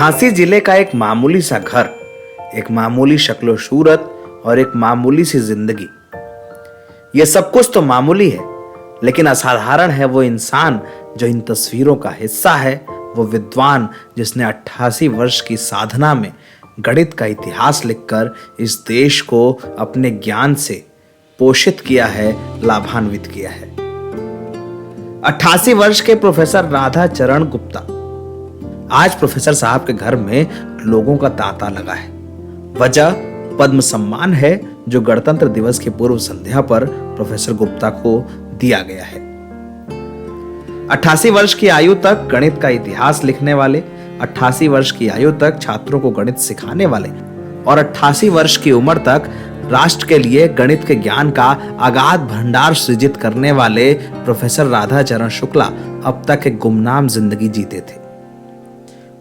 झांसी जिले का एक मामूली सा घर, एक मामूली शक्लो सूरत और एक मामूली सी जिंदगी। ये सब कुछ तो मामूली है, लेकिन असाधारण है वो इंसान जो इन तस्वीरों का हिस्सा है। वो विद्वान जिसने 88 वर्ष की साधना में गणित का इतिहास लिखकर इस देश को अपने ज्ञान से पोषित किया है, लाभान्वित किया है। 88 वर्ष के प्रोफेसर राधा चरण गुप्ता आज प्रोफेसर साहब के घर में लोगों का तांता लगा है। वजह पद्म सम्मान है जो गणतंत्र दिवस की पूर्व संध्या पर प्रोफेसर गुप्ता को दिया गया है। 88 वर्ष की आयु तक गणित का इतिहास लिखने वाले, 88 वर्ष की आयु तक छात्रों को गणित सिखाने वाले और 88 वर्ष की उम्र तक राष्ट्र के लिए गणित के ज्ञान का अगाध भंडार सृजित करने वाले प्रोफेसर राधा चरण शुक्ला अब तक एक गुमनाम जिंदगी जीते थे।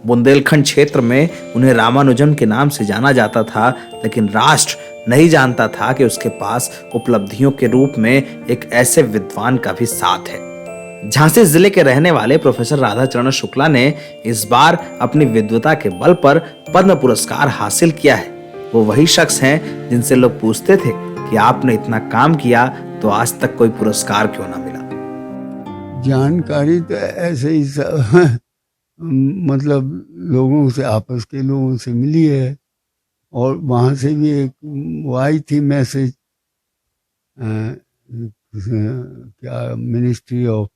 बुंदेलखंड क्षेत्र में उन्हें रामानुजन के नाम से जाना जाता था, लेकिन राष्ट्र नहीं जानता था कि उसके पास उपलब्धियों के रूप में एक ऐसे विद्वान का भी साथ है। झांसी जिले के रहने वाले प्रोफेसर राधा चरण शुक्ला ने इस बार अपनी विद्वता के बल पर पद्म पुरस्कार हासिल किया है। वो वही शख्स हैं जिनसे लोग पूछते थे कि आपने इतना काम किया तो आज तक कोई पुरस्कार क्यों ना मिला। जानकारी तो ऐसे ही मतलब लोगों से, आपस के लोगों से मिली है और वहाँ से भी एक वो आई थी मैसेज, क्या मिनिस्ट्री ऑफ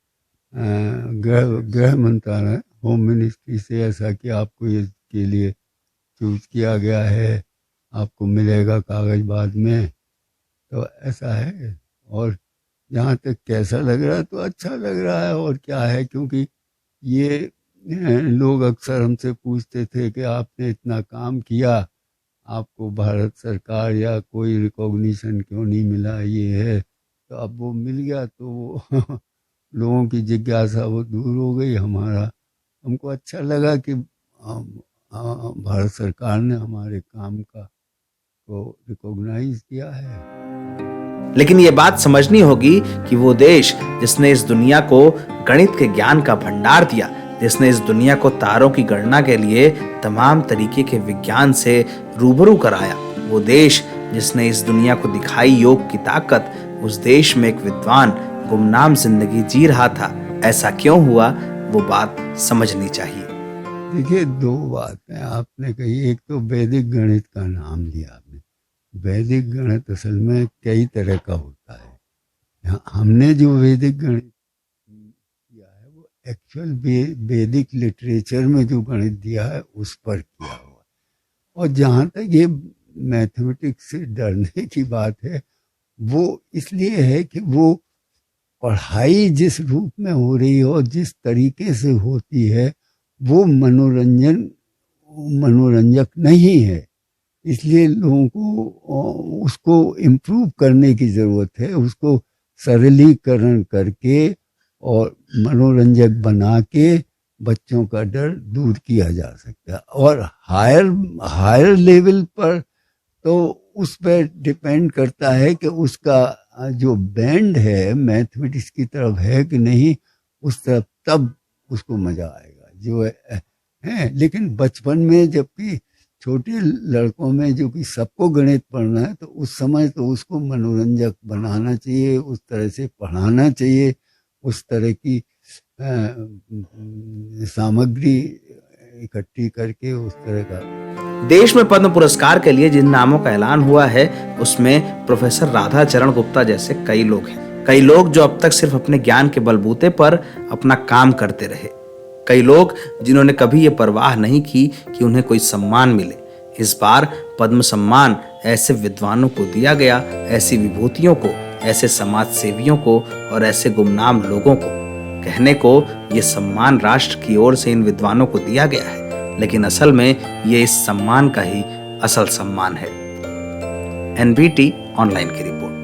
गृह मंत्रालय, होम मिनिस्ट्री से, ऐसा कि आपको ये के लिए चूज किया गया है, आपको मिलेगा कागज बाद में। तो ऐसा है। और जहाँ तक कैसा लग रहा है तो अच्छा लग रहा है। और क्या है, क्योंकि ये लोग अक्सर हमसे पूछते थे कि आपने इतना काम किया, आपको भारत सरकार या कोई रिकॉग्निशन क्यों नहीं मिला, ये है। तो अब वो मिल गया तो लोगों की जिज्ञासा वो दूर हो गई। हमको अच्छा लगा कि भारत सरकार ने हमारे काम को रिकॉग्नाइज किया है। लेकिन ये बात समझनी होगी कि वो देश जिसने इस दुनिया को गणित के ज्ञान का भंडार दिया, जिसने इस दुनिया को तारों की गणना के लिए तमाम तरीके के विज्ञान से रूबरू कराया, वो देश जिसने इस दुनिया को दिखाई योग की ताकत, उस देश में एक विद्वान गुमनाम जिंदगी जी रहा था। ऐसा क्यों हुआ, वो बात समझनी चाहिए। देखिए, दो बातें आपने कही। एक तो वैदिक गणित का नाम लिया आपने। वैदिक गणित असल में कई तरह का होता है। हमने जो वैदिक गणित किया है वो एक्चुअल वैदिक लिटरेचर में जो गणित दिया है उस पर किया हुआ। और जहाँ तक ये मैथमेटिक्स से डरने की बात है, वो इसलिए है कि वो पढ़ाई जिस रूप में हो रही है और जिस तरीके से होती है वो मनोरंजक नहीं है। इसलिए लोगों को उसको इम्प्रूव करने की ज़रूरत है, उसको सरलीकरण करके और मनोरंजक बना के बच्चों का डर दूर किया जा सकता है। और हायर लेवल पर तो उस पर डिपेंड करता है कि उसका जो बैंड है मैथमेटिक्स की तरफ है कि नहीं, उस तरफ, तब उसको मज़ा आएगा जो है। लेकिन बचपन में, जबकि छोटे लड़कों में जो कि सबको गणित पढ़ना है, तो उस समय तो उसको मनोरंजक बनाना चाहिए, उस तरह से पढ़ाना चाहिए, उस तरह की सामग्री इकट्ठी करके उस तरह का। देश में पद्म पुरस्कार के लिए जिन नामों का ऐलान हुआ है उसमें प्रोफेसर राधा चरण गुप्ता जैसे कई लोग हैं। कई लोग जो अब तक सिर्फ अपने ज्ञान के बलबूते पर अपना काम करते रहे। कई लोग जिन्होंने कभी ये परवाह नहीं की कि उन्हें कोई सम्मान मिले। इस बार पद्म सम्मान ऐसे विद्वानों को दिया गया, ऐसी विभूतियों को, ऐसे समाज सेवियों को और ऐसे गुमनाम लोगों को। कहने को ये सम्मान राष्ट्र की ओर से इन विद्वानों को दिया गया है, लेकिन असल में ये इस सम्मान का ही असल सम्मान है। एनबीटी ऑनलाइन की रिपोर्ट।